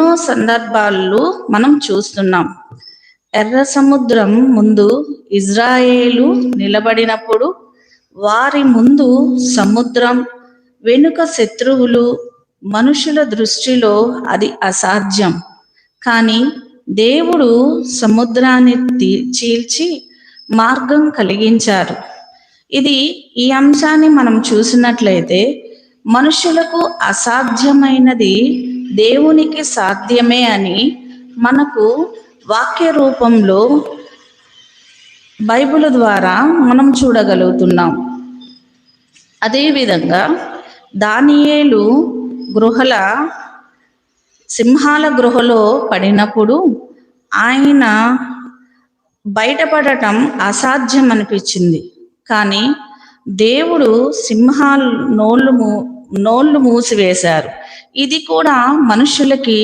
ఎన్నో సందర్భాల్లో మనం చూస్తున్నాం. ఎర్ర సముద్రం ముందు ఇజ్రాయేలు నిలబడినప్పుడు వారి ముందు సముద్రం, వెనుక శత్రువులు. మనుషుల దృష్టిలో అది అసాధ్యం. కానీ దేవుడు సముద్రాన్ని చీల్చి మార్గం కలిగించారు. ఈ అంశాన్ని మనం చూసినట్లయితే మనుషులకు అసాధ్యమైనది దేవునికి సాధ్యమే అని మనకు వాక్య రూపంలో బైబిల్ ద్వారా మనం చూడగలుగుతున్నాం. అదేవిధంగా దానియేలు సింహాల గృహలో పడినప్పుడు ఆయన బయటపడటం అసాధ్యం అనిపించింది. కానీ దేవుడు సింహాల నోళ్ళు మూసివేశారు. ఇది కూడా మనుషులకి